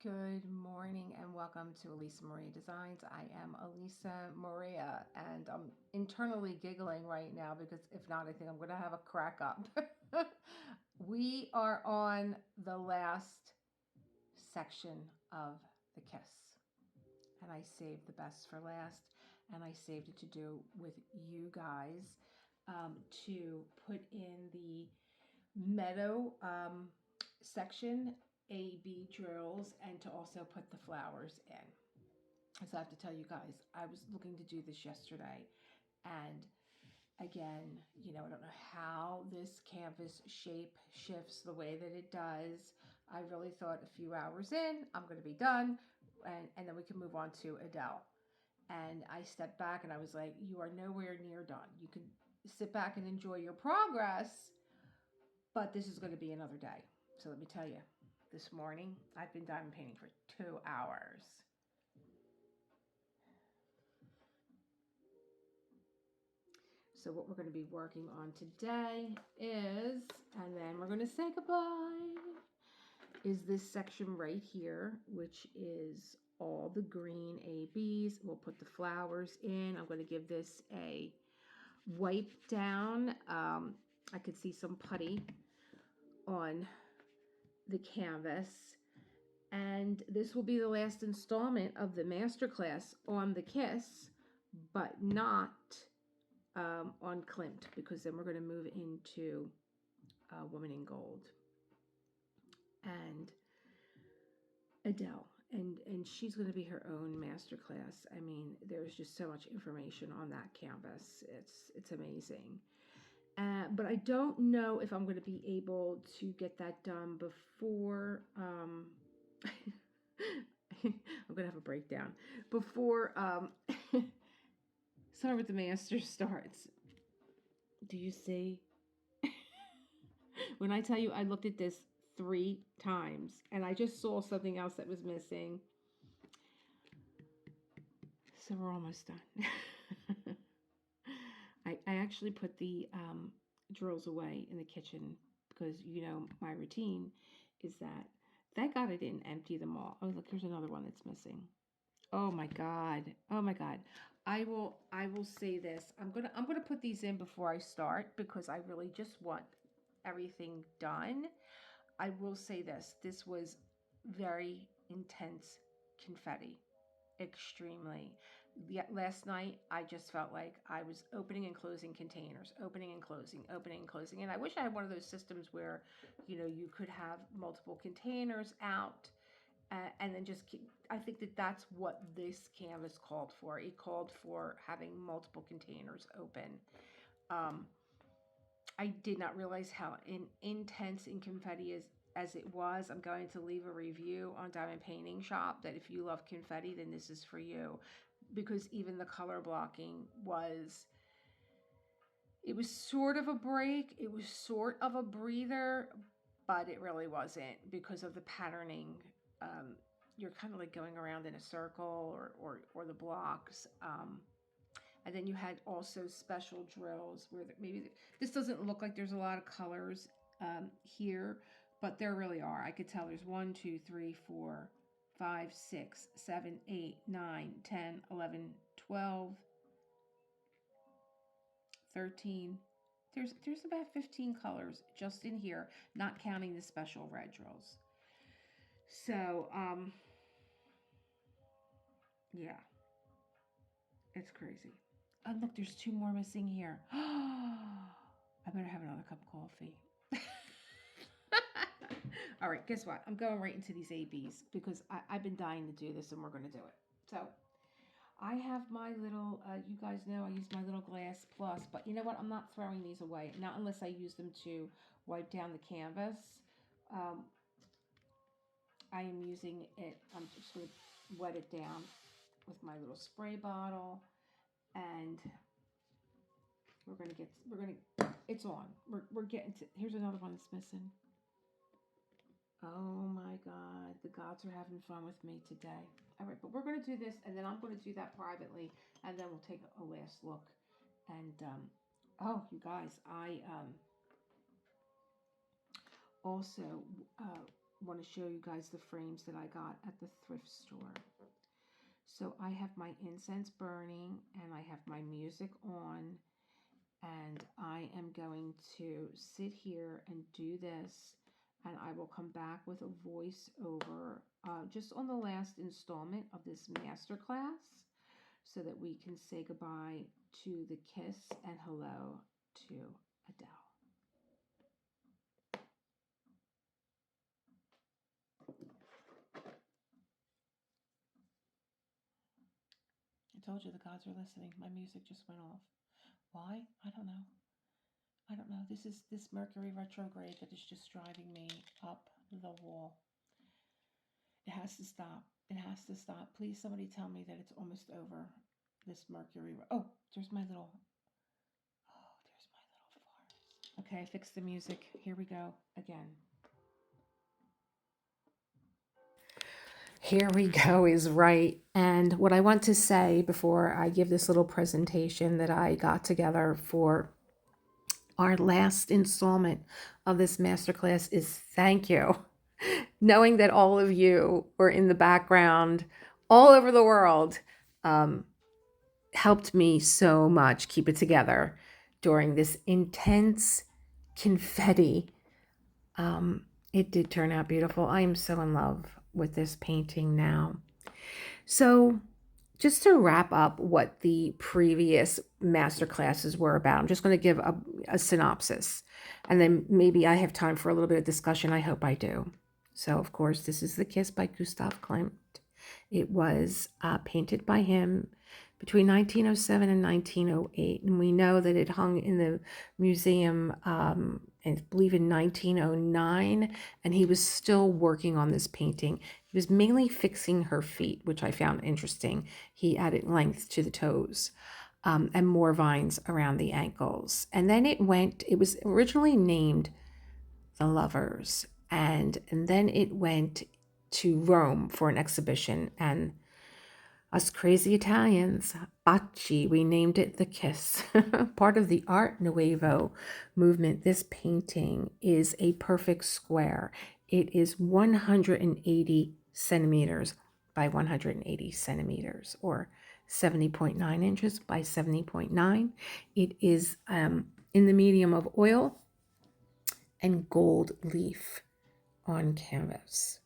Good morning and welcome to Elisa Maria Designs. I am Elisa Maria and I'm internally giggling right now because if not, I think I'm going to have a crack up. We are on the last section of the kiss and I saved the best for last and I saved it to do with you guys to put in the meadow section A-B drills and to also put the flowers in. So I have to tell you guys, I was looking to do this yesterday and again, I don't know how this canvas shape shifts the way that it does. I really thought a few hours in, I'm going to be done and then we can move on to Adele. And I stepped back and I was like, you are nowhere near done. You can sit back and enjoy your progress, but this is going to be another day. So let me tell you, this morning I've been diamond painting for 2 hours. So what we're going to be working on today is, and then we're going to say goodbye, is this section right here, which is all the green ABs. We'll put the flowers in. I'm going to give this a wipe down. I could see some putty on the canvas. And this will be the last installment of the masterclass on the kiss, but not on Klimt, because then we're going to move into Woman in Gold and Adele. And she's going to be her own masterclass. I mean, there's just so much information on that canvas. It's amazing. But I don't know if I'm going to be able to get that done before I'm going to have a breakdown before Summer with the Master starts. Do you see? When I tell you I looked at this 3 times and I just saw something else that was missing. So we're almost done. I actually put the drills away in the kitchen because my routine is that thank God I didn't empty them all. Oh, look, here's another one that's missing. Oh my God. Oh my God. I will say this. I'm gonna put these in before I start because I really just want everything done. I will say this. This was very intense confetti. Extremely. Last night I just felt like I was opening and closing containers, opening and closing, opening and closing. And I wish I had one of those systems where you could have multiple containers out and then just keep. I think that that's what this canvas called for. It called for having multiple containers open. I did not realize how intense in confetti is as it was. I'm going to leave a review on Diamond Painting Shop that if you love confetti, then this is for you, because even the color blocking it was sort of a break. It was sort of a breather, but it really wasn't because of the patterning. You're kind of like going around in a circle or the blocks. And then you had also special drills where maybe this doesn't look like there's a lot of colors here, but there really are. I could tell there's 1, 2, 3, 4, 5, 6, 7, 8, 9, 10, 11, 12, 13. There's about 15 colors just in here, not counting the special red drills. So, yeah, it's crazy. Oh, look, there's 2 more missing here. I better have another cup of coffee. All right, guess what? I'm going right into these ABs because I've been dying to do this and we're going to do it. So I have my little, you guys know I use my little Glass Plus, but you know what? I'm not throwing these away, not unless I use them to wipe down the canvas. I am using it, I'm just going to wet it down with my little spray bottle, and it's on. We're getting to, here's another one that's missing. Oh my God, the gods are having fun with me today. All right, but we're going to do this, and then I'm going to do that privately, and then we'll take a last look. And, oh, you guys, I also want to show you guys the frames that I got at the thrift store. So I have my incense burning and I have my music on, and I am going to sit here and do this, and I will come back with a voiceover just on the last installment of this masterclass so that we can say goodbye to the kiss and hello to Adele. I told you the gods are listening. My music just went off. Why? I don't know. I don't know. This is this Mercury retrograde that is just driving me up the wall. It has to stop. It has to stop. Please, somebody tell me that it's almost over. This Mercury. Oh, there's my little. Oh, there's my little forest. Okay, I fixed the music. Here we go again. Here we go is right. And what I want to say before I give this little presentation that I got together for our last installment of this masterclass is thank you. Knowing that all of you were in the background all over the world helped me so much keep it together during this intense confetti. It did turn out beautiful. I am so in love with this painting now. So just to wrap up what the previous master classes were about, I'm just going to give a synopsis, and then maybe I have time for a little bit of discussion. I hope I do. So, of course, this is The Kiss by Gustav Klimt. It was painted by him between 1907 and 1908, and we know that it hung in the museum, I believe in 1909, and he was still working on this painting. He was mainly fixing her feet, which I found interesting. He added length to the toes and more vines around the ankles. And then it was originally named The Lovers, and then it went to Rome for an exhibition, and us crazy Italians, Bacci, we named it The Kiss. Part of the Art Nuovo movement, this painting is a perfect square. It is 180 centimeters by 180 centimeters, or 70.9 inches by 70.9. It is in the medium of oil and gold leaf on canvas.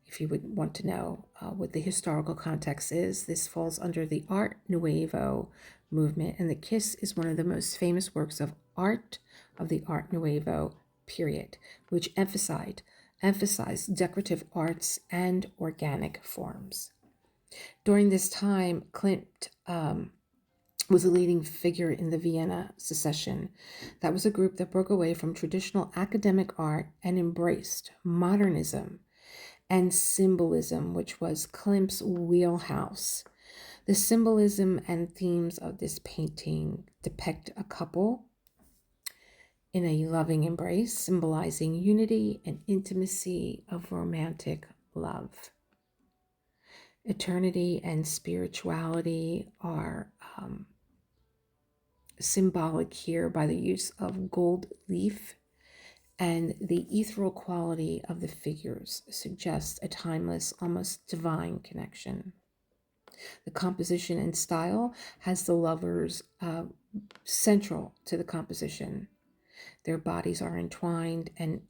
If you would want to know what the historical context is, this falls under the Art Nuovo movement, and The Kiss is one of the most famous works of art of the Art Nuovo period, which emphasized decorative arts and organic forms. During this time, Klimt was a leading figure in the Vienna Secession. That was a group that broke away from traditional academic art and embraced modernism and symbolism, which was Klimt's wheelhouse. The symbolism and themes of this painting depict a couple in a loving embrace, symbolizing unity and intimacy of romantic love. Eternity and spirituality are symbolic here by the use of gold leaf, and the ethereal quality of the figures suggests a timeless, almost divine connection. The composition and style has the lovers central to the composition. Their bodies are entwined and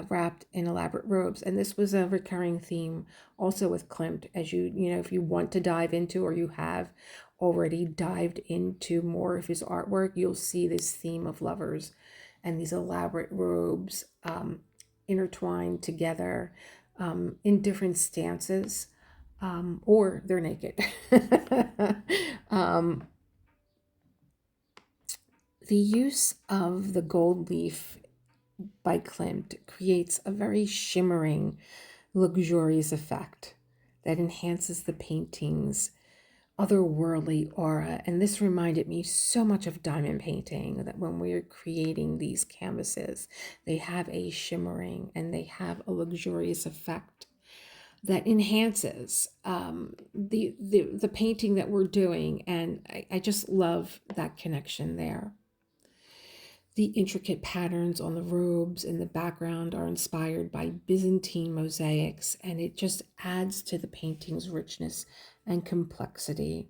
wrapped in elaborate robes. And this was a recurring theme also with Klimt, as if you want to dive into, or you have already dived into more of his artwork, you'll see this theme of lovers and these elaborate robes intertwined together in different stances, or they're naked. The use of the gold leaf by Klimt creates a very shimmering, luxurious effect that enhances the painting's otherworldly aura. And this reminded me so much of diamond painting, that when we're creating these canvases, they have a shimmering and they have a luxurious effect that enhances the painting that we're doing. And I just love that connection there. The intricate patterns on the robes in the background are inspired by Byzantine mosaics, and it just adds to the painting's richness and complexity.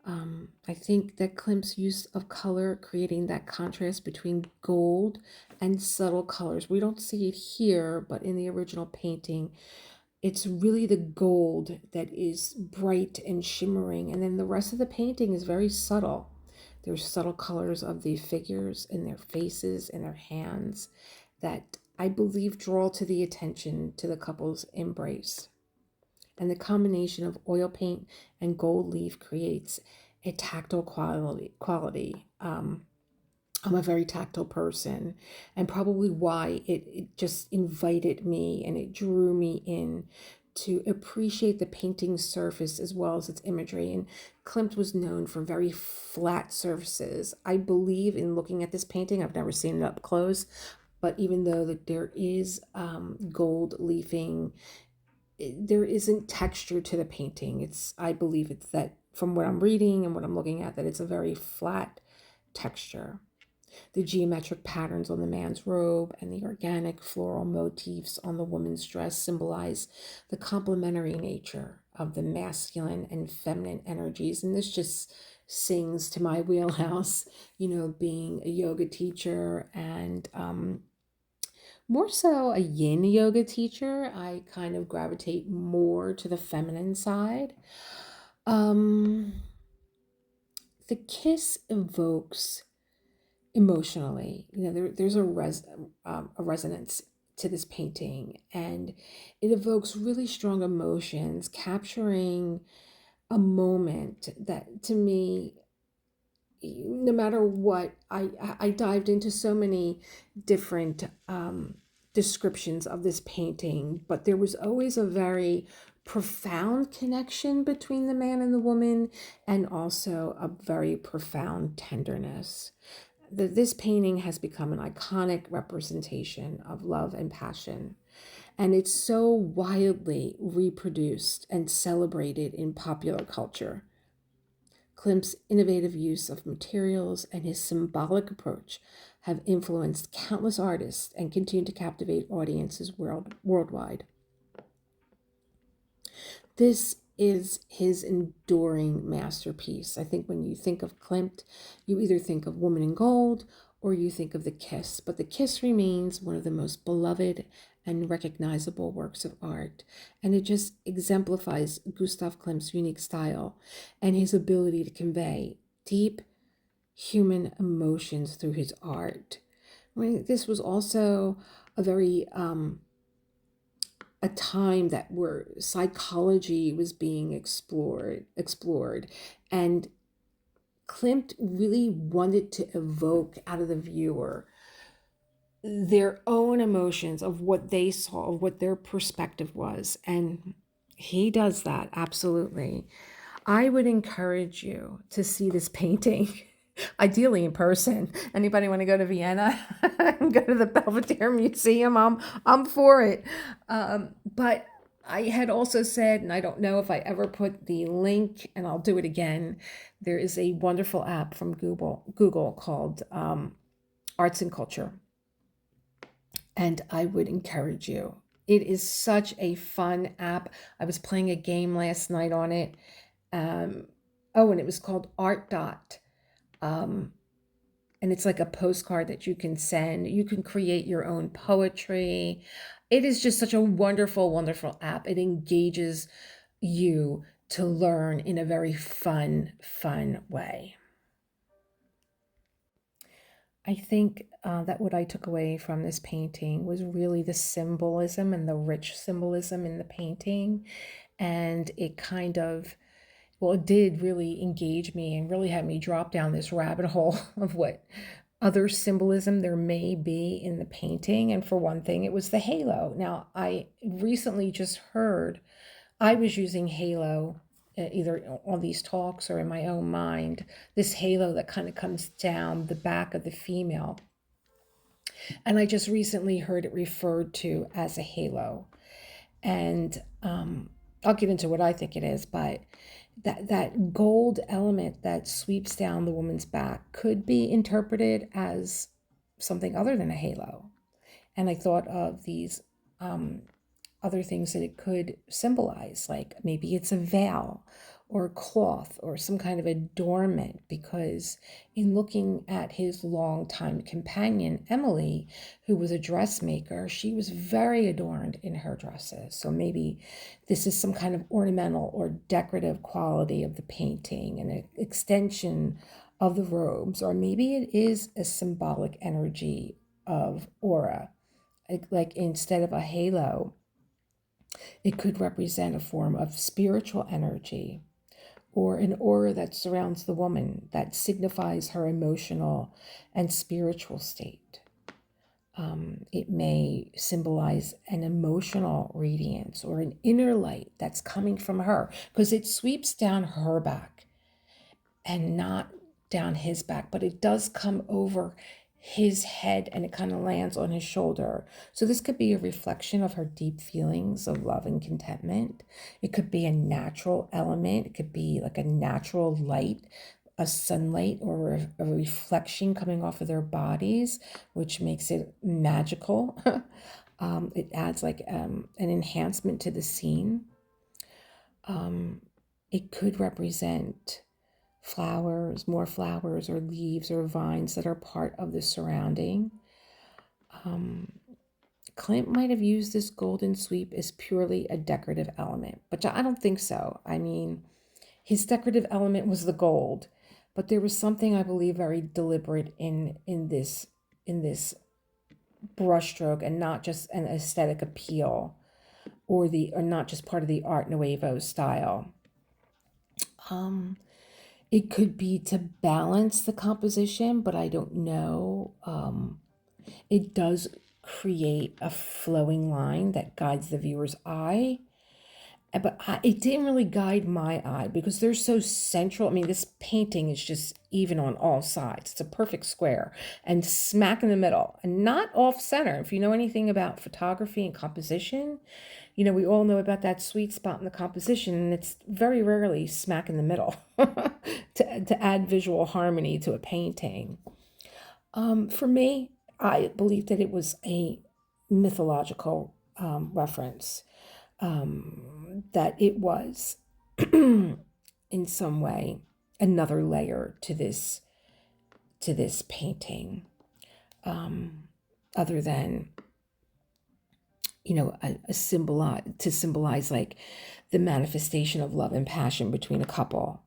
I think that Klimt's use of color, creating that contrast between gold and subtle colors. We don't see it here, but in the original painting, it's really the gold that is bright and shimmering, and then the rest of the painting is very subtle. There's subtle colors of the figures and their faces and their hands that I believe draw to the attention to the couple's embrace. And the combination of oil paint and gold leaf creates a tactile quality. I'm a very tactile person, and probably why it just invited me and it drew me in to appreciate the painting's surface as well as its imagery. And Klimt was known for very flat surfaces. I believe in looking at this painting, I've never seen it up close, but even though that there is gold leafing, there isn't texture to the painting. I believe it's that from what I'm reading and what I'm looking at, that it's a very flat texture. The geometric patterns on the man's robe and the organic floral motifs on the woman's dress symbolize the complementary nature of the masculine and feminine energies. And this just sings to my wheelhouse, being a yoga teacher and more so a yin yoga teacher. I kind of gravitate more to the feminine side. The kiss evokes emotionally, there's a resonance to this painting, and it evokes really strong emotions, capturing a moment that, to me, no matter what, I dived into so many different descriptions of this painting, but there was always a very profound connection between the man and the woman, and also a very profound tenderness. This painting has become an iconic representation of love and passion, and it's so wildly reproduced and celebrated in popular culture. Klimt's innovative use of materials and his symbolic approach have influenced countless artists and continue to captivate audiences worldwide. This is his enduring masterpiece. I think when you think of Klimt, you either think of Woman in Gold or you think of The Kiss, but The Kiss remains one of the most beloved and recognizable works of art, and it just exemplifies Gustav Klimt's unique style and his ability to convey deep human emotions through his art. This was also a very a time that where psychology was being explored, and Klimt really wanted to evoke out of the viewer their own emotions of what they saw, of what their perspective was, and he does that absolutely. I would encourage you to see this painting, ideally in person. Anybody want to go to Vienna and go to the Belvedere Museum? I'm for it. But I had also said, and I don't know if I ever put the link, and I'll do it again. There is a wonderful app from Google called Arts and Culture, and I would encourage you. It is such a fun app. I was playing a game last night on it. And it was called Art Dot. And it's like a postcard that you can send. You can create your own poetry. It is just such a wonderful, wonderful app. It engages you to learn in a very fun way. I think that what I took away from this painting was really the symbolism and the rich symbolism in the painting. And it kind of, it did really engage me and really had me drop down this rabbit hole of what other symbolism there may be in the painting. And for one thing, it was the halo. Now, I recently just heard I was using halo either on these talks or in my own mind, this halo that kind of comes down the back of the female. And I just recently heard it referred to as a halo. And I'll get into what I think it is, but that gold element that sweeps down the woman's back could be interpreted as something other than a halo. And I thought of these um, other things that it could symbolize, like maybe it's a veil or a cloth or some kind of adornment, because in looking at his longtime companion, Emily, who was a dressmaker, she was very adorned in her dresses. So maybe this is some kind of ornamental or decorative quality of the painting, an extension of the robes, or maybe it is a symbolic energy of aura. Like instead of a halo, it could represent a form of spiritual energy or an aura that surrounds the woman that signifies her emotional and spiritual state. It may symbolize an emotional radiance or an inner light that's coming from her, because it sweeps down her back and not down his back, but it does come over his head and it kind of lands on his shoulder. So this could be a reflection of her deep feelings of love and contentment. It could be a natural element. It could be like a natural light, a sunlight, or a reflection coming off of their bodies, which makes it magical. It adds like an enhancement to the scene. It could represent flowers, more flowers or leaves or vines that are part of the surrounding. Klimt might have used this golden sweep as purely a decorative element, but I don't think so. I mean, his decorative element was the gold, but there was something, I believe, very deliberate in this brushstroke, and not just an aesthetic appeal, or not just part of the Art Nouveau style. It could be to balance the composition, but I don't know. It does create a flowing line that guides the viewer's eye. But it didn't really guide my eye because they're so central. I mean, this painting is just even on all sides. It's a perfect square and smack in the middle and not off center. If you know anything about photography and composition, we all know about that sweet spot in the composition, and it's very rarely smack in the middle to add visual harmony to a painting. For me, I believe that it was a mythological reference, that it was in some way another layer to this painting, other than a symbol to symbolize like the manifestation of love and passion between a couple,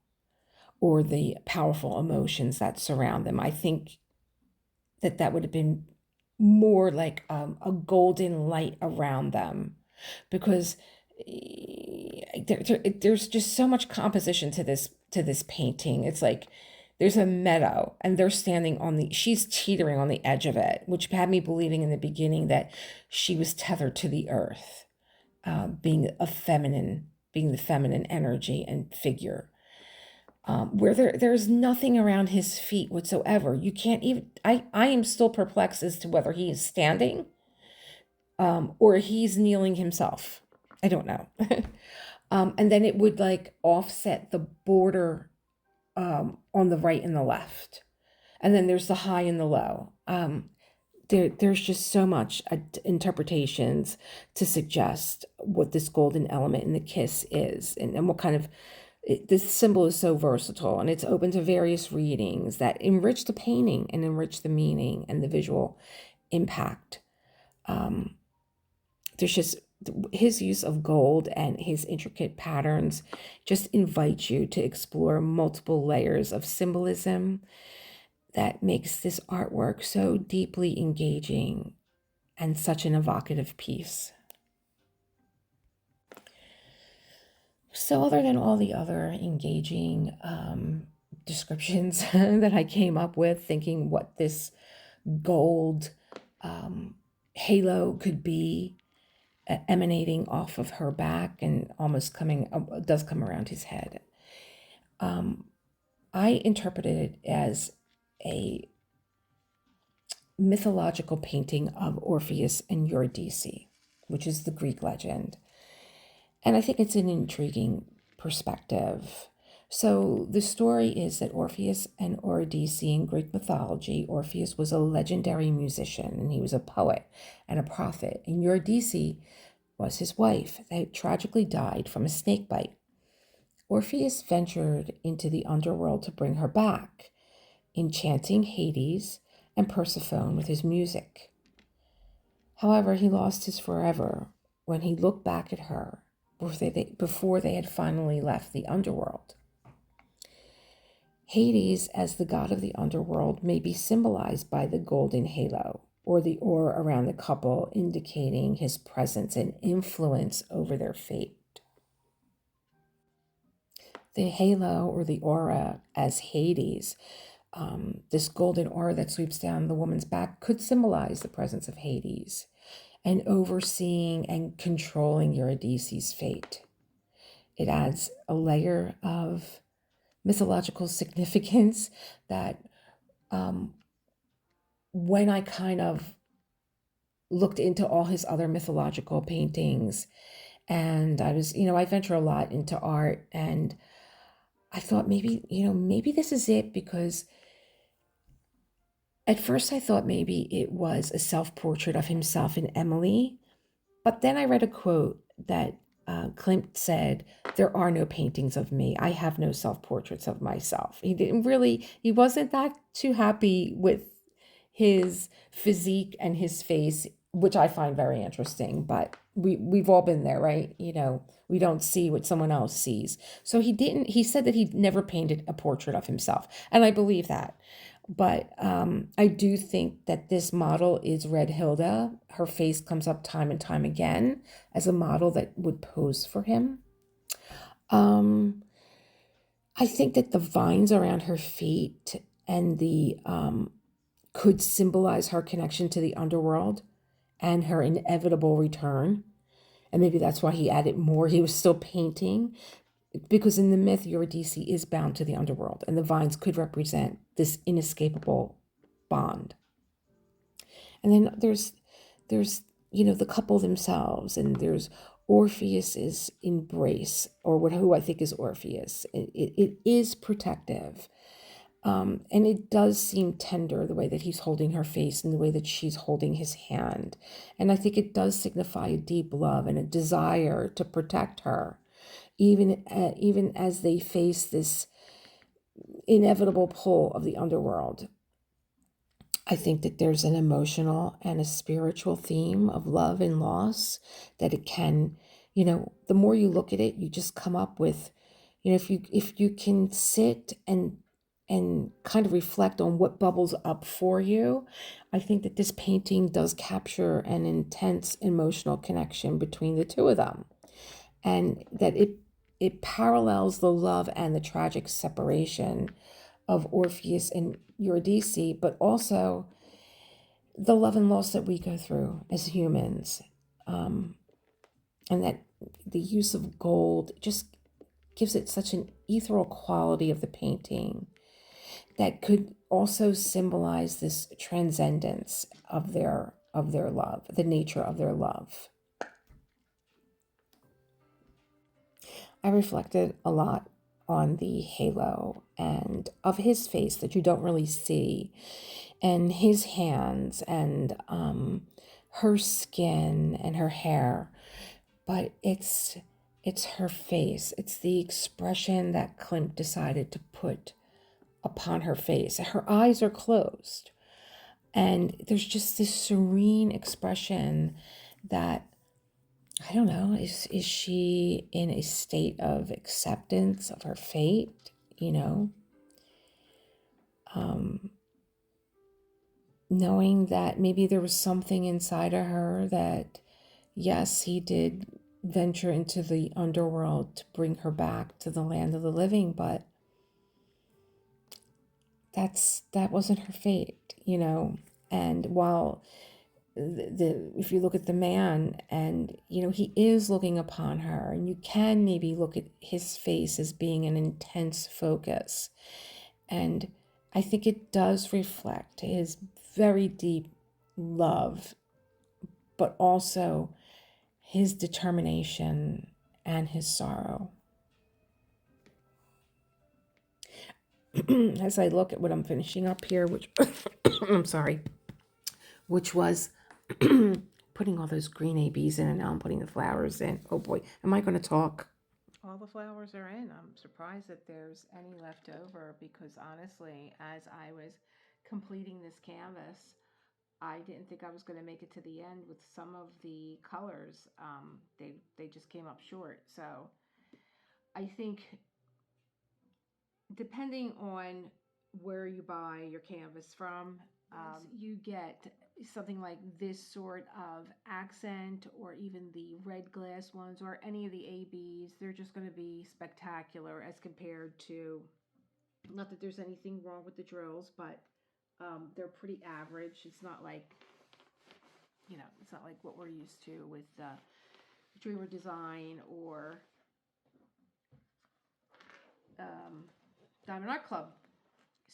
or the powerful emotions that surround them. I think that would have been more like a golden light around them, because there's just so much composition to this painting. It's like there's a meadow and they're standing she's teetering on the edge of it, which had me believing in the beginning that she was tethered to the earth, being the feminine energy and figure. Where there's nothing around his feet whatsoever. You can't even, I am still perplexed as to whether he is standing or he's kneeling himself. I don't know. And then it would like offset the border on the right and the left. And then there's the high and the low. There's just so much interpretations to suggest what this golden element in the kiss is, and what kind of, this symbol is so versatile, and it's open to various readings that enrich the painting and enrich the meaning and the visual impact. There's just his use of gold and his intricate patterns just invite you to explore multiple layers of symbolism that makes this artwork so deeply engaging and such an evocative piece. So other than all the other engaging descriptions that I came up with, thinking what this gold halo could be, emanating off of her back and almost does come around his head, I interpreted it as a mythological painting of Orpheus and Eurydice, which is the Greek legend. And I think it's an intriguing perspective. So the story is that Orpheus and Eurydice in Greek mythology, Orpheus was a legendary musician and he was a poet and a prophet. And Eurydice was his wife. They tragically died from a snake bite. Orpheus ventured into the underworld to bring her back, enchanting Hades and Persephone with his music. However, he lost his forever when he looked back at her before they had finally left the underworld. Hades, as the god of the underworld, may be symbolized by the golden halo, or the aura around the couple, indicating his presence and influence over their fate. The halo, or the aura, as Hades, this golden aura that sweeps down the woman's back, could symbolize the presence of Hades and overseeing and controlling Eurydice's fate. It adds a layer of mythological significance that when I kind of looked into all his other mythological paintings, and I was, I venture a lot into art, and I thought maybe this is it, because at first I thought maybe it was a self-portrait of himself and Emily, but then I read a quote that Klimt said, "There are no paintings of me. I have no self-portraits of myself." He wasn't that too happy with his physique and his face, which I find very interesting, but we've all been there, right? We don't see what someone else sees. So he said that he'd never painted a portrait of himself, and I believe that. But I do think that this model is Red Hilda. Her face comes up time and time again as a model that would pose for him. I think that the vines around her feet and the could symbolize her connection to the underworld and her inevitable return. And maybe that's why he added more. He was still painting, because in the myth, Eurydice is bound to the underworld, and the vines could represent this inescapable bond. And then there's the couple themselves, and there's Orpheus's embrace, or who I think is Orpheus. It is protective. And it does seem tender, the way that he's holding her face and the way that she's holding his hand. And I think it does signify a deep love and a desire to protect her, even as they face this inevitable pull of the underworld. I think that there's an emotional and a spiritual theme of love and loss, that it can, the more you look at it, you just come up with, if you can sit and kind of reflect on what bubbles up for you, I think that this painting does capture an intense emotional connection between the two of them, and that it parallels the love and the tragic separation of Orpheus and Eurydice, but also the love and loss that we go through as humans. And that the use of gold just gives it such an ethereal quality of the painting that could also symbolize this transcendence of their love, the nature of their love. I reflected a lot on the halo and of his face that you don't really see, and his hands, and her skin and her hair, but it's her face. It's the expression that Klimt decided to put upon her face. Her eyes are closed, and there's just this serene expression that, I don't know, is she in a state of acceptance of her fate, knowing that maybe there was something inside of her that, yes, he did venture into the underworld to bring her back to the land of the living, but that wasn't her fate, And while if you look at the man, and he is looking upon her, and you can maybe look at his face as being an intense focus, and I think it does reflect his very deep love, but also his determination and his sorrow. As I look at what I'm finishing up here, which I'm sorry, which was putting all those green ABs in, and now I'm putting the flowers in. Oh boy, am I going to talk? All the flowers are in. I'm surprised that there's any left over because honestly, as I was completing this canvas, I didn't think I was going to make it to the end with some of the colors. They just came up short. So I think depending on where you buy your canvas from, you get something like this sort of accent, or even the red glass ones, or any of the ABs. They're just going to be spectacular as compared to, not that there's anything wrong with the drills, but they're pretty average. It's not like, it's not like what we're used to with Dreamer Design or Diamond Art Club.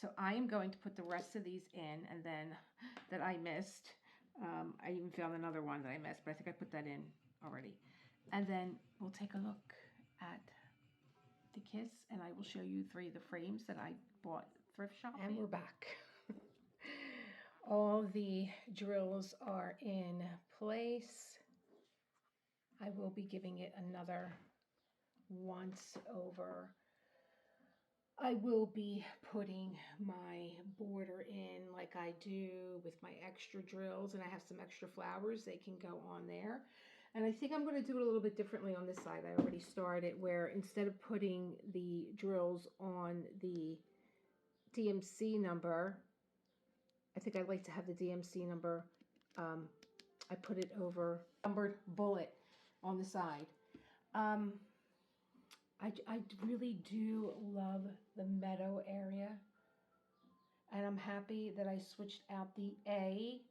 So I am going to put the rest of these in, and then that I missed, I even found another one that I missed, but I think I put that in already. And then we'll take a look at the Kiss, and I will show you 3 of the frames that I bought thrift shopping. And we're back. All the drills are in place. I will be giving it another once over. I will be putting my border in like I do with my extra drills, and I have some extra flowers. They can go on there. And I think I'm going to do it a little bit differently on this side. I already started where instead of putting the drills on the DMC number, I think I'd like to have the DMC number, I put it over numbered bullet on the side. I really do love the meadow area, and I'm happy that I switched out the A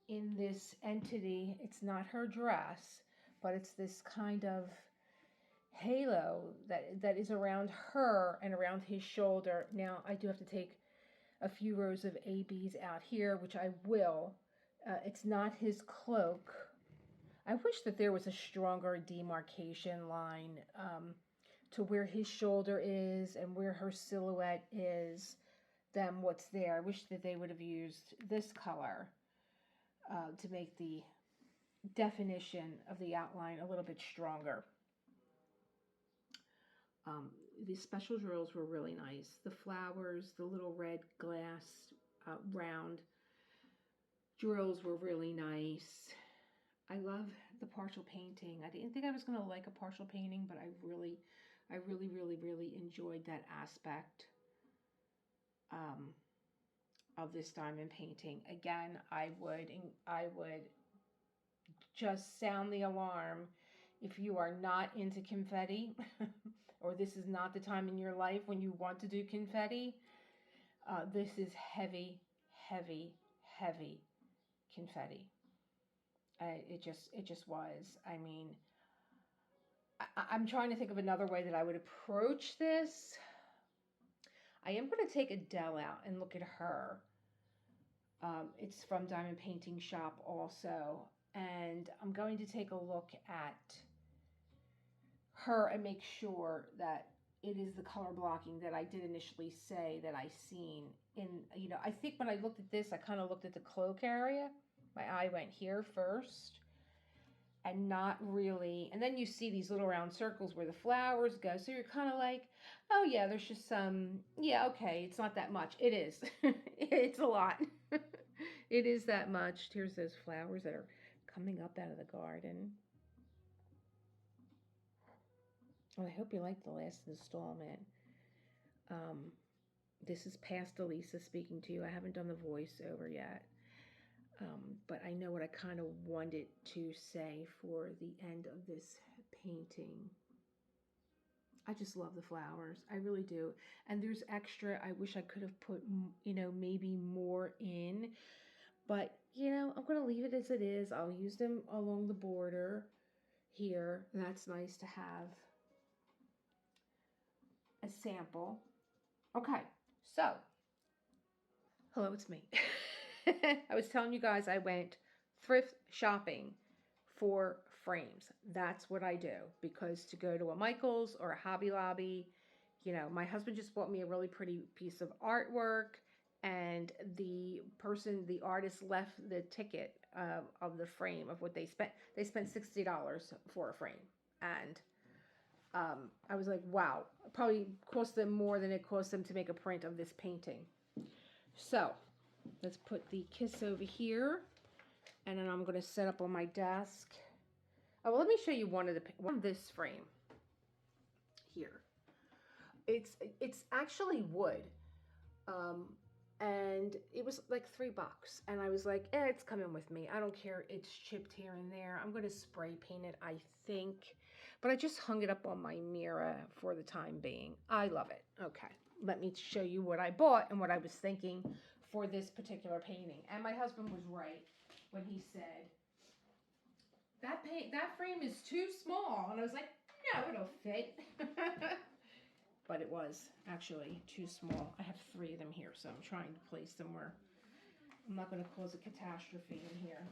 in this entity. It's not her dress, but it's this kind of halo that is around her and around his shoulder. Now I do have to take a few rows of ABs out here, which I will. It's not his cloak. I wish that there was a stronger demarcation line to where his shoulder is and where her silhouette is than what's there. I wish that they would have used this color to make the definition of the outline a little bit stronger. The special drills were really nice. The flowers, the little red glass round drills were really nice. I love the partial painting. I didn't think I was going to like a partial painting, but I really enjoyed that aspect of this diamond painting. Again, I would just sound the alarm if you are not into confetti or this is not the time in your life when you want to do confetti. This is heavy confetti. It just was. I mean, I'm trying to think of another way that I would approach this. I am going to take Adele out and look at her. It's from Diamond Painting Shop also. And I'm going to take a look at her and make sure that it is the color blocking that I did initially say that I seen in, I think when I looked at this, I kind of looked at the cloak area. My eye went here first and not really. And then you see these little round circles where the flowers go. So you're kind of like, oh yeah, there's just some, yeah, okay, it's not that much. It is. It's a lot. It is that much. Here's those flowers that are coming up out of the garden. Well, I hope you liked the last installment. This is past Elisa speaking to you. I haven't done the voiceover yet. But I know what I kind of wanted to say for the end of this painting. I just love the flowers. I really do. And there's extra. I wish I could have put, maybe more in. But, I'm going to leave it as it is. I'll use them along the border here. That's nice to have a sample. Okay, so, hello, it's me. I was telling you guys I went thrift shopping for frames. That's what I do, because to go to a Michael's or a Hobby Lobby, you know, my husband just bought me a really pretty piece of artwork, and the artist left the ticket of the frame of what they spent. They spent $60 for a frame, and I was like, wow, it probably cost them more than it cost them to make a print of this painting. So let's put the kiss over here, and then I'm going to set up on my desk. Oh, well, let me show you one of this frame here. It's actually wood, and it was like $3, and I was like, it's coming with me. I don't care. It's chipped here and there. I'm going to spray paint it, I think, but I just hung it up on my mirror for the time being. I love it. Okay, let me show you what I bought and what I was thinking for this particular painting. And my husband was right when he said, that frame is too small. And I was like, no, it'll fit. But it was actually too small. I have 3 of them here, so I'm trying to place them where I'm not going to cause a catastrophe in here.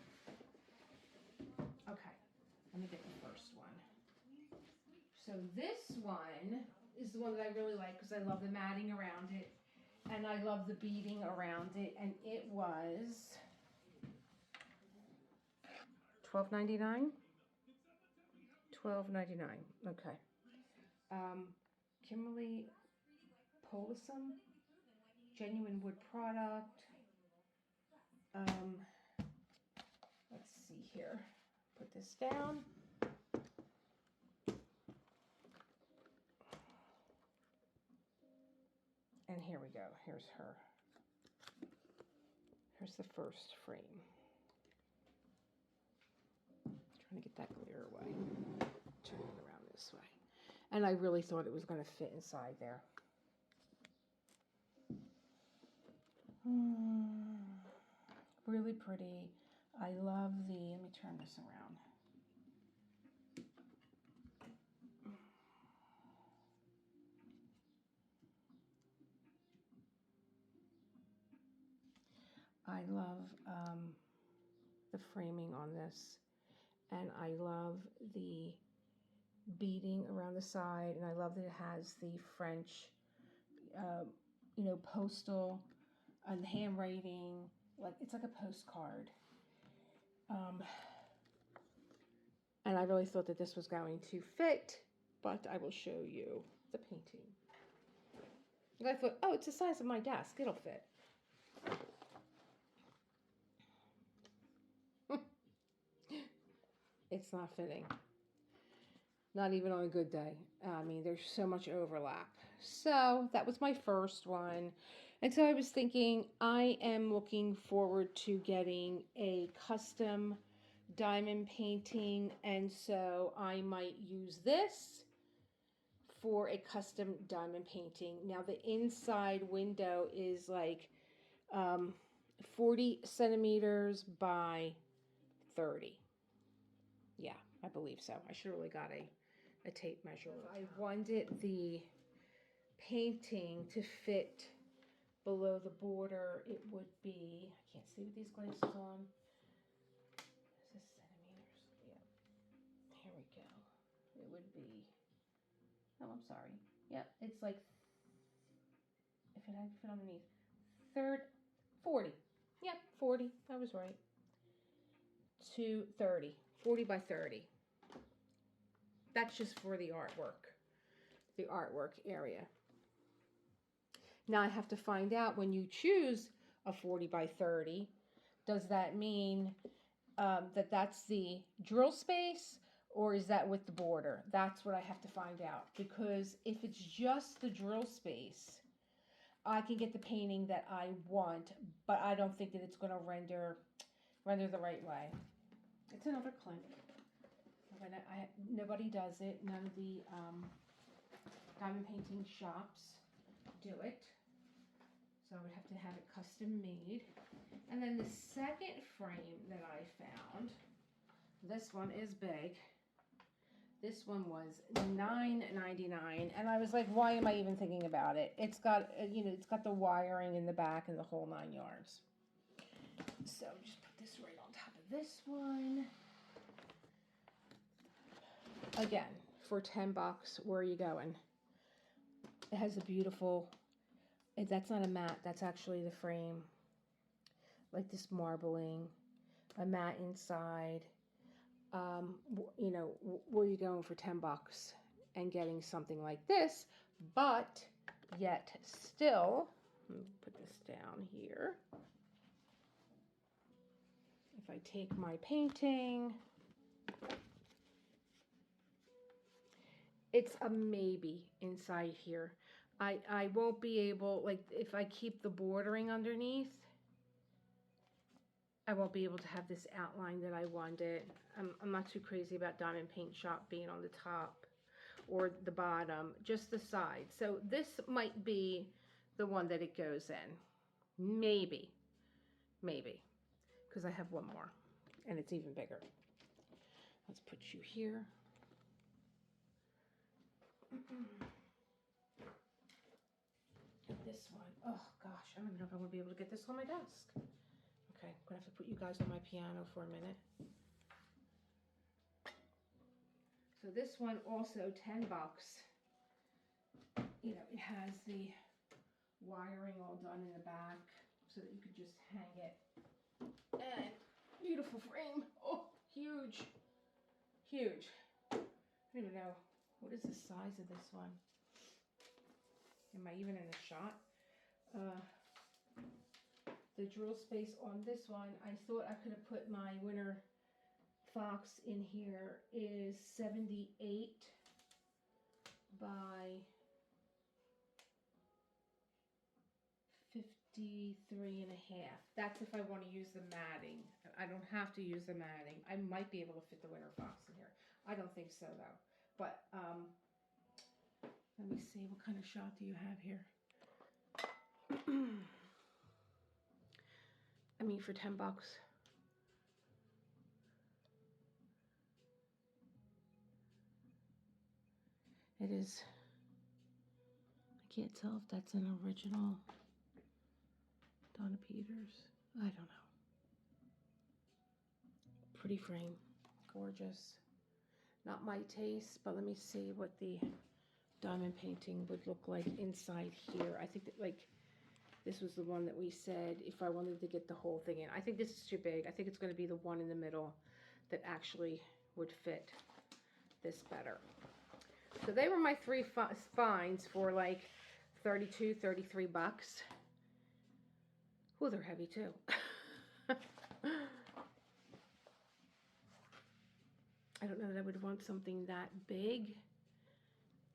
Okay, let me get the first one. So this one is the one that I really like because I love the matting around it, and I love the beading around it, and it was $12.99. $12.99. Okay. Kimberly Polisum, genuine wood product. Let's see here. Put this down. And here we go. Here's her. Here's the first frame. Trying to get that glare away. Turn it around this way. And I really thought it was going to fit inside there. Really pretty. I love the, let me turn this around. I love the framing on this, and I love the beading around the side, and I love that it has the French, postal and handwriting, like it's like a postcard. And I really thought that this was going to fit, but I will show you the painting. And I thought, oh, it's the size of my desk. It'll fit. It's not fitting. Not even on a good day. I mean, there's so much overlap. So that was my first one. And so I was thinking, I am looking forward to getting a custom diamond painting. And so I might use this for a custom diamond painting. Now the inside window is like 40 centimeters by 30. Yeah, I believe so. I should have really got a tape measure. I wanted the painting to fit below the border. It would be, I can't see with these glasses on. Is this centimeters? Yeah. Here we go. It would be, oh, I'm sorry. Yep, it's like, if it had to fit underneath, 40. Yep, 40. I was right. To 30. 40 by 30. That's just for the artwork area. Now I have to find out, when you choose a 40 by 30, does that mean that that's the drill space, or is that with the border? That's what I have to find out, because if it's just the drill space, I can get the painting that I want, but I don't think that it's going to render the right way. It's another Klimt. Nobody does it. None of the diamond painting shops do it. So I would have to have it custom made. And then the second frame that I found, this one is big. This one was $9.99, and I was like, why am I even thinking about it? It's got, it's got the wiring in the back and the whole 9 yards. So just put this right on top of this one. again, for $10, where are you going? It has a beautiful, that's not a matte, that's actually the frame. Like this marbling, a matte inside. You know, where are you going for $10 and getting something like this, but yet still, let me put this down here. If I take my painting, it's a maybe inside here. I won't be able, like if I keep the bordering underneath, I won't be able to have this outline that I wanted. I'm not too crazy about Diamond Paint Shop being on the top or the bottom, just the side. So this might be the one that it goes in. Maybe, because I have one more and it's even bigger. Let's put you here. This one, oh gosh, I don't even know if I'm gonna be able to get this on my desk. Okay, I'm gonna have to put you guys on my piano for a minute. So this one also $10. You know, it has the wiring all done in the back so that you could just hang it. And beautiful frame. Oh, huge. Huge. I don't even know. What is the size of this one? Am I even in a shot? The drill space on this one, I thought I could have put my winter fox in here, is 78 by 53 and a half. That's if I want to use the matting. I don't have to use the matting. I might be able to fit the winter fox in here. I don't think so though. But let me see, what kind of shot do you have here? I mean, for $10. It is, I can't tell if that's an original Donna Peters. I don't know. Pretty frame, gorgeous. Not my taste, but let me see what the diamond painting would look like inside here. I think that, like, this was the one that we said if I wanted to get the whole thing in. I think this is too big. I think it's going to be the one in the middle that actually would fit this better. So they were my three finds for like 32, 33 bucks. Oh, they're heavy too. I don't know that I would want something that big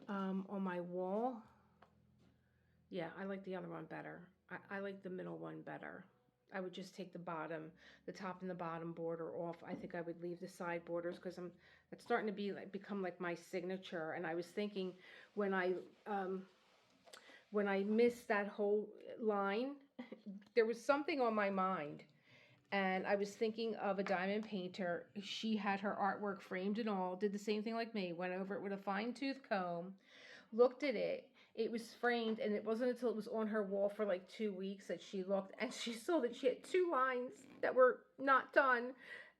on my wall. Yeah, I like the other one better. I like the middle one better. I would just take the bottom, the top and the bottom border off. I think I would leave the side borders because it's starting to be like become like my signature. And I was thinking when I missed that whole line, there was something on my mind. And I was thinking of a diamond painter. She had her artwork framed and all, did the same thing like me, went over it with a fine-tooth comb, looked at it. It was framed, and it wasn't until it was on her wall for like 2 weeks that she looked, and she saw that she had 2 lines that were not done.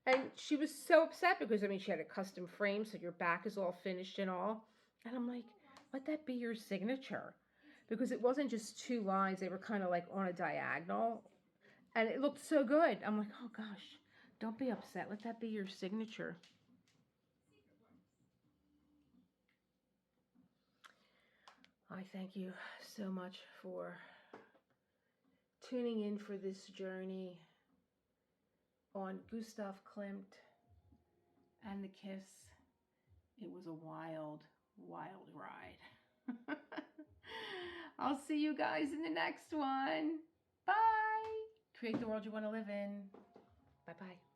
And she was so upset because, I mean, she had a custom frame, so your back is all finished and all. And I'm like, let that be your signature. Because it wasn't just 2 lines, they were kind of like on a diagonal. And it looked so good. I'm like, oh gosh, don't be upset. Let that be your signature. I thank you so much for tuning in for this journey on Gustav Klimt and the Kiss. It was a wild, wild ride. I'll see you guys in the next one. Bye. Create the world you want to live in. Bye-bye.